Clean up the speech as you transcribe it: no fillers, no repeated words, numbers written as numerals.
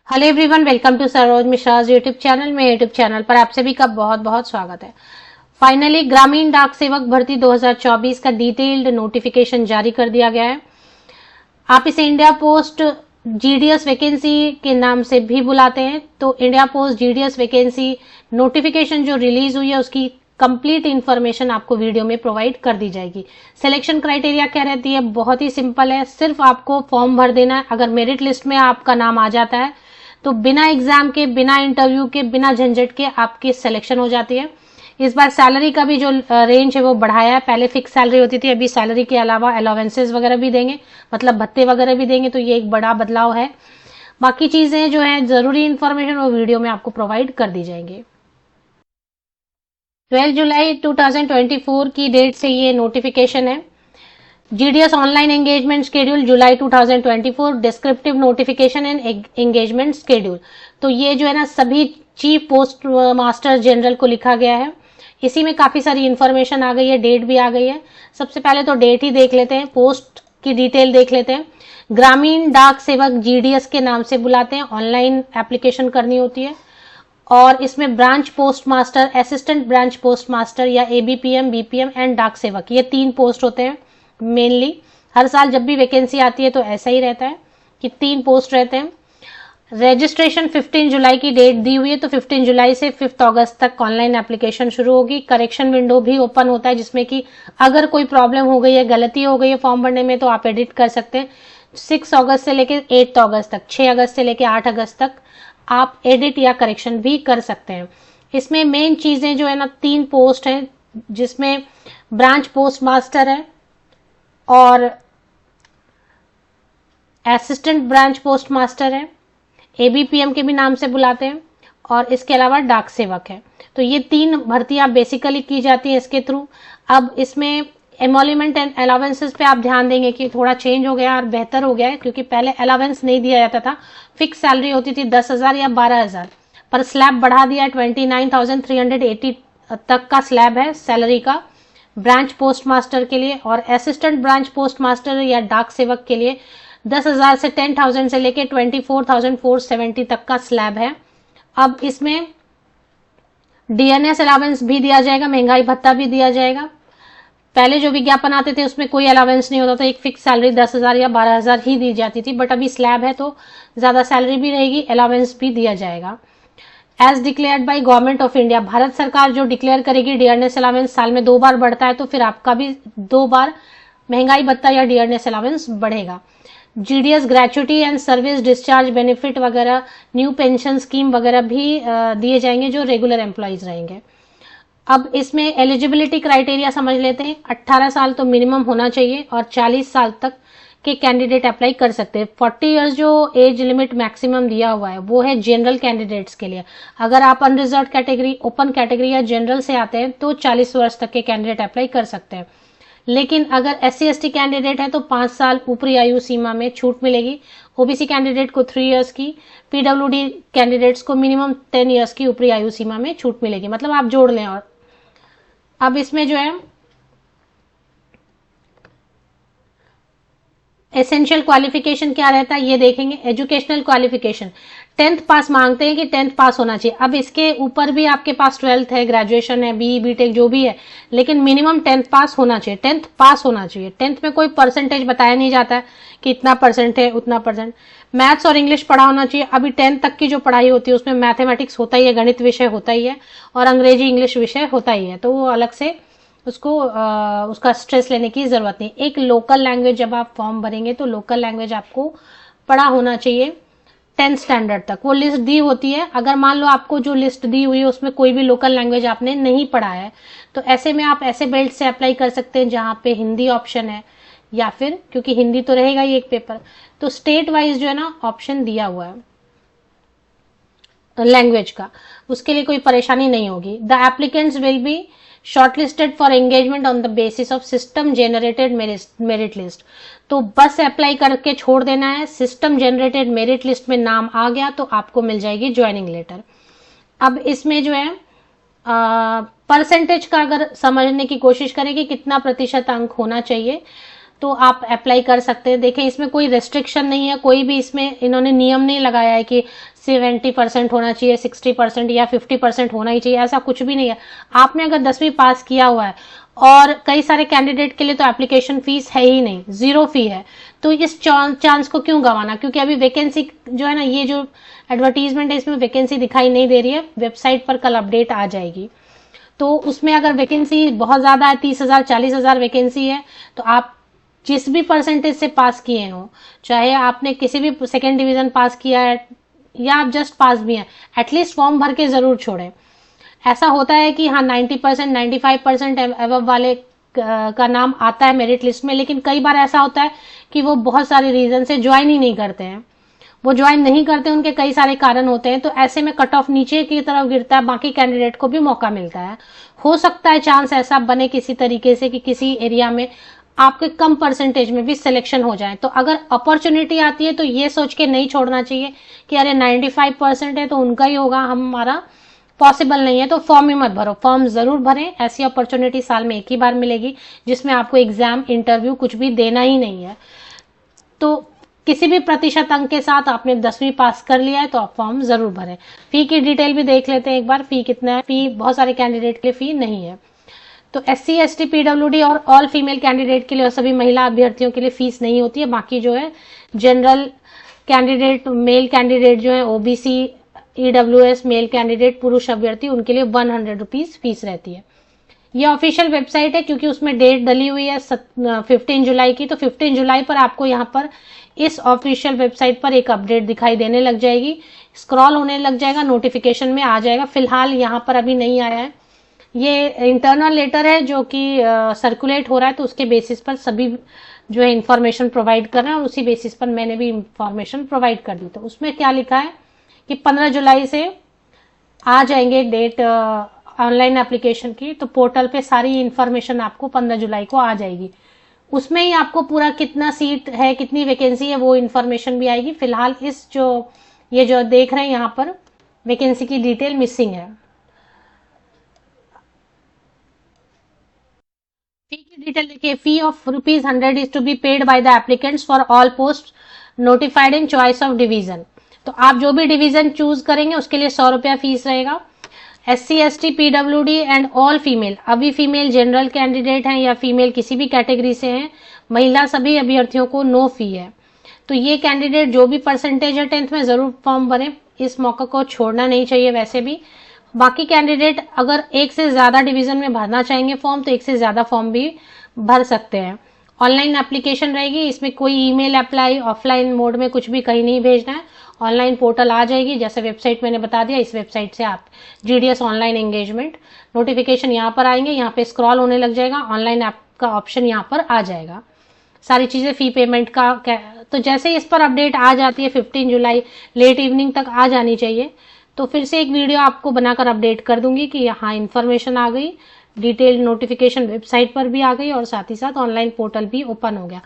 Hello everyone, welcome to Saroj Mishra's YouTube channel. में YouTube channel पर आप सभी का बहुत बहुत स्वागत है। फाइनली ग्रामीण डाक सेवक भर्ती 2024 का डिटेल्ड नोटिफिकेशन जारी कर दिया गया है। आप इसे इंडिया पोस्ट जीडीएस वैकेंसी के नाम से भी बुलाते हैं। तो India post GDS vacancy notification जो रिलीज हुई है उसकी कंप्लीट इंफॉर्मेशन आपको वीडियो में प्रोवाइड कर दी जाएगी। सिलेक्शन क्राइटेरिया क्या रहती है? बहुत ही सिंपल है, सिर्फ आपको फॉर्म भर देना है। अगर मेरिट लिस्ट में आपका नाम आ जाता है तो बिना एग्जाम के, बिना इंटरव्यू के, बिना झंझट के आपकी सिलेक्शन हो जाती है। इस बार सैलरी का भी जो रेंज है वो बढ़ाया है। पहले फिक्स सैलरी होती थी, अभी सैलरी के अलावा अलाउंसेस वगैरह भी देंगे, मतलब भत्ते वगैरह भी देंगे। तो ये एक बड़ा बदलाव है। बाकी चीजें जो है जरूरी इंफॉर्मेशन वो वीडियो में आपको प्रोवाइड कर दी जाएंगी। 12 जुलाई 2024 की डेट से ये नोटिफिकेशन है। GDS online engagement schedule July 2024, descriptive notification and engagement schedule. तो ये जो है ना सभी चीफ पोस्ट मास्टर जनरल को लिखा गया है। इसी में काफी सारी इंफॉर्मेशन आ गई है, डेट भी आ गई है। सबसे पहले तो डेट ही देख लेते हैं, पोस्ट की डिटेल देख लेते हैं। ग्रामीण डाक सेवक जीडीएस के नाम से बुलाते हैं। ऑनलाइन एप्लीकेशन करनी होती है और इसमें branch post master, assistant branch post master या एबीपीएम, बीपीएम एंड डाक सेवक, ये 3 पोस्ट होते हैं मेनली। हर साल जब भी वैकेंसी आती है तो ऐसा ही रहता है कि 3 पोस्ट रहते हैं। रजिस्ट्रेशन 15 जुलाई की डेट दी हुई है, तो 15 जुलाई से 5 अगस्त तक ऑनलाइन एप्लीकेशन शुरू होगी। करेक्शन विंडो भी ओपन होता है जिसमें कि अगर कोई प्रॉब्लम हो गई है, गलती हो गई है फॉर्म भरने में तो आप एडिट कर सकते हैं। 6 अगस्त से लेकर 8 अगस्त तक, 6 अगस्त से लेकर 8 अगस्त तक आप एडिट या करेक्शन भी कर सकते हैं। इसमें मेन चीजें जो है ना 3 पोस्ट हैं, जिसमें ब्रांच पोस्ट मास्टर है और असिस्टेंट ब्रांच पोस्ट मास्टर है, एबीपीएम के भी नाम से बुलाते हैं, और इसके अलावा डाक सेवक है। तो ये 3 भर्तियां बेसिकली की जाती है इसके थ्रू। अब इसमें एमोल्यूमेंट एंड अलाउंसेस पे आप ध्यान देंगे कि थोड़ा चेंज हो गया और बेहतर हो गया है, क्योंकि पहले अलाउंस नहीं दिया जाता था। फिक्स सैलरी होती थी 10,000 या 12,000, पर स्लैब बढ़ा दिया है। 29,380 तक का स्लैब है सैलरी का ब्रांच पोस्ट मास्टर के लिए, और असिस्टेंट ब्रांच पोस्ट मास्टर या डाक सेवक के लिए 10,000 से 10,000 से लेके 24,470 तक का स्लैब है। अब इसमें डीएनएस अलावेंस भी दिया जाएगा, महंगाई भत्ता भी दिया जाएगा। पहले जो विज्ञापन आते थे उसमें कोई अलावेंस नहीं होता था, एक फिक्स सैलरी 10,000 या 12,000 ही दी जाती थी। बट अभी स्लैब है तो ज्यादा सैलरी भी रहेगी, अलावेंस भी दिया जाएगा। As declared by government of India, Bharat सरकार जो डिक्लेयर करेगी डियरनेस अलावेंस, साल में 2 बार बढ़ता है, तो फिर आपका भी 2 बार महंगाई भत्ता या डियरनेस अलावेंस बढ़ेगा। GDS gratuity and service discharge benefit वगैरह, न्यू पेंशन स्कीम वगैरह भी दिए जाएंगे जो रेगुलर एम्प्लॉइज रहेंगे। अब इसमें एलिजिबिलिटी क्राइटेरिया समझ लेते हैं। 18 साल तो मिनिमम होना चाहिए और 40 साल तक के कैंडिडेट अप्लाई कर सकते हैं। 40 इयर्स जो एज लिमिट मैक्सिमम दिया हुआ है वो है जनरल कैंडिडेट्स के लिए। अगर आप अनरिजर्व कैटेगरी, ओपन कैटेगरी या जनरल से आते हैं तो 40 वर्ष तक के कैंडिडेट अप्लाई कर सकते हैं। लेकिन अगर SC/ST कैंडिडेट है तो 5 साल ऊपरी आयु सीमा में छूट मिलेगी। ओबीसी कैंडिडेट को 3 इयर्स की, पीडब्ल्यूडी कैंडिडेट्स को मिनिमम 10 इयर्स की ऊपरी आयु सीमा में छूट मिलेगी। मतलब आप जोड़ लें। और अब इसमें जो है एसेंशियल क्वालिफिकेशन क्या रहता है ये देखेंगे। एजुकेशनल क्वालिफिकेशन 10th पास मांगते हैं कि 10th पास होना चाहिए। अब इसके ऊपर भी आपके पास 12th है, ग्रेजुएशन है, बीई बीटेक जो भी है, लेकिन मिनिमम 10th पास होना चाहिए। 10th पास होना चाहिए। 10th में कोई परसेंटेज बताया नहीं जाता है कि इतना परसेंट है, उतना परसेंट। मैथ्स और इंग्लिश पढ़ा होना चाहिए। अभी 10th तक की जो पढ़ाई होती है उसमें मैथमेटिक्स होता ही है, गणित विषय होता ही है, और अंग्रेजी इंग्लिश विषय होता ही है, तो वो अलग से उसको उसका स्ट्रेस लेने की जरूरत नहीं। एक लोकल लैंग्वेज, जब आप फॉर्म भरेंगे तो लोकल लैंग्वेज आपको पढ़ा होना चाहिए 10th स्टैंडर्ड तक। वो लिस्ट दी होती है। अगर मान लो आपको जो लिस्ट दी हुई है उसमें कोई भी लोकल लैंग्वेज आपने नहीं पढ़ा है तो ऐसे में आप ऐसे बेल्ट से अप्लाई कर सकते हैं जहां पे हिंदी ऑप्शन है, या फिर क्योंकि हिंदी तो रहेगा ही एक पेपर, तो स्टेट वाइज जो है ना ऑप्शन दिया हुआ है लैंग्वेज का, उसके लिए कोई परेशानी नहीं होगी। The applicants will be shortlisted for engagement on the basis of system generated merit list. तो बस अप्लाई करके छोड़ देना है। सिस्टम जनरेटेड मेरिट लिस्ट में नाम आ गया तो आपको मिल जाएगी ज्वाइनिंग लेटर। अब इसमें जो है परसेंटेज का अगर समझने की कोशिश करें कि कितना प्रतिशत अंक होना चाहिए, तो आप अप्लाई कर सकते हैं। देखें, इसमें कोई रेस्ट्रिक्शन नहीं है, कोई भी इसमें इन्होंने नियम नहीं लगाया है कि 70% होना चाहिए, 60% या 50% होना ही चाहिए, ऐसा कुछ भी नहीं है। आपने अगर 10वीं पास किया हुआ है, और कई सारे कैंडिडेट के लिए तो एप्लीकेशन फीस है ही नहीं, 0 फी है, तो इस चांस को क्यों गंवाना। क्योंकि अभी वैकेंसी जो है ना, ये जो एडवर्टीजमेंट है इसमें वैकेंसी दिखाई नहीं दे रही है, वेबसाइट पर कल अपडेट आ जाएगी। तो उसमें अगर वैकेंसी बहुत ज्यादा है, 30,000 40,000 वैकेंसी है, तो आप जिस भी परसेंटेज से पास किए हो, चाहे आपने किसी भी सेकेंड डिवीजन पास किया है या आप जस्ट पास भी हैं, एटलीस्ट फॉर्म भर के जरूर छोड़ें। ऐसा होता है कि हाँ 90% 95% एवब वाले का नाम आता है मेरिट लिस्ट में, लेकिन कई बार ऐसा होता है कि वो बहुत सारे रीजन से ज्वाइन ही नहीं करते हैं। वो ज्वाइन नहीं करते, उनके कई सारे कारण होते हैं, तो ऐसे में कट ऑफ नीचे की तरफ गिरता है, बाकी कैंडिडेट को भी मौका मिलता है। हो सकता है चांस ऐसा बने किसी तरीके से कि किसी एरिया में आपके कम परसेंटेज में भी सिलेक्शन हो जाए। तो अगर अपॉर्चुनिटी आती है तो ये सोच के नहीं छोड़ना चाहिए कि अरे 95% है तो उनका ही होगा, हमारा पॉसिबल नहीं है, तो फॉर्म ही मत भरो। फॉर्म जरूर भरें, ऐसी अपॉर्चुनिटी साल में एक ही बार मिलेगी जिसमें आपको एग्जाम इंटरव्यू कुछ भी देना ही नहीं है। तो किसी भी प्रतिशत अंक के साथ आपने 10वीं पास कर लिया है तो आप फॉर्म जरूर भरें। फी की डिटेल भी देख लेते हैं एक बार, फी कितना है। फी बहुत सारे कैंडिडेट के लिए फी नहीं है। तो SC ST PWD और ऑल फीमेल कैंडिडेट के लिए और सभी महिला अभ्यर्थियों के लिए फीस नहीं होती है। बाकी जो है जनरल कैंडिडेट, मेल कैंडिडेट जो है, OBC EWS मेल कैंडिडेट, पुरुष अभ्यर्थी, उनके लिए 100 रुपीज फीस रहती है। ये ऑफिशियल वेबसाइट है क्योंकि उसमें डेट डली हुई है 15 जुलाई की, तो 15 जुलाई पर आपको यहाँ पर इस ऑफिशियल वेबसाइट पर एक अपडेट दिखाई देने लग जाएगी, स्क्रॉल होने लग जाएगा, नोटिफिकेशन में आ जाएगा। फिलहाल यहाँ पर अभी नहीं आया है, ये इंटरनल लेटर है जो कि सर्कुलेट हो रहा है, तो उसके बेसिस पर सभी जो है इंफॉर्मेशन प्रोवाइड कर रहे हैं, और उसी बेसिस पर मैंने भी इंफॉर्मेशन प्रोवाइड कर दी। तो उसमें क्या लिखा है कि 15 जुलाई से आ जाएंगे डेट ऑनलाइन एप्लीकेशन की, तो पोर्टल पे सारी इंफॉर्मेशन आपको 15 जुलाई को आ जाएगी। उसमें ही आपको पूरा कितना सीट है, कितनी वैकेंसी है, वो इंफॉर्मेशन भी आएगी। फिलहाल इस ये जो देख रहे हैं यहाँ पर वैकेंसी की डिटेल मिसिंग है। फी की डिटेल देखिए, fee of ₹100 is to be paid by the applicants for all post notified in choice of division. तो आप जो भी डिवीजन चूज करेंगे उसके लिए 100 रुपया फीस रहेगा। SC ST PWD and all female, अभी फीमेल जनरल कैंडिडेट हैं या फीमेल किसी भी कैटेगरी से हैं, महिला सभी अभ्यर्थियों को नो फी है। तो ये कैंडिडेट जो भी परसेंटेज है 10th में जरूर फॉर्म भरें, इस मौका को छोड़ना नहीं चाहिए। वैसे भी बाकी कैंडिडेट अगर एक से ज्यादा डिवीजन में भरना चाहेंगे फॉर्म, तो एक से ज्यादा फॉर्म भी भर सकते हैं। ऑनलाइन एप्लीकेशन रहेगी, इसमें कोई ईमेल अप्लाई ऑफलाइन मोड में कुछ भी कहीं नहीं भेजना है। ऑनलाइन पोर्टल आ जाएगी, जैसे वेबसाइट मैंने बता दिया, इस वेबसाइट से आप GDS ऑनलाइन एंगेजमेंट नोटिफिकेशन यहाँ पर आएंगे, यहाँ पे स्क्रॉल होने लग जाएगा, ऑनलाइन ऐप का ऑप्शन यहाँ पर आ जाएगा। सारी चीजें फी पेमेंट का तो जैसे ही इस पर अपडेट आ जाती है 15 जुलाई लेट इवनिंग तक आ जानी चाहिए, तो फिर से एक वीडियो आपको बनाकर अपडेट कर दूंगी कि यहाँ इन्फॉर्मेशन आ गई, डिटेल्ड नोटिफिकेशन वेबसाइट पर भी आ गई और साथ ही साथ ऑनलाइन पोर्टल भी ओपन हो गया।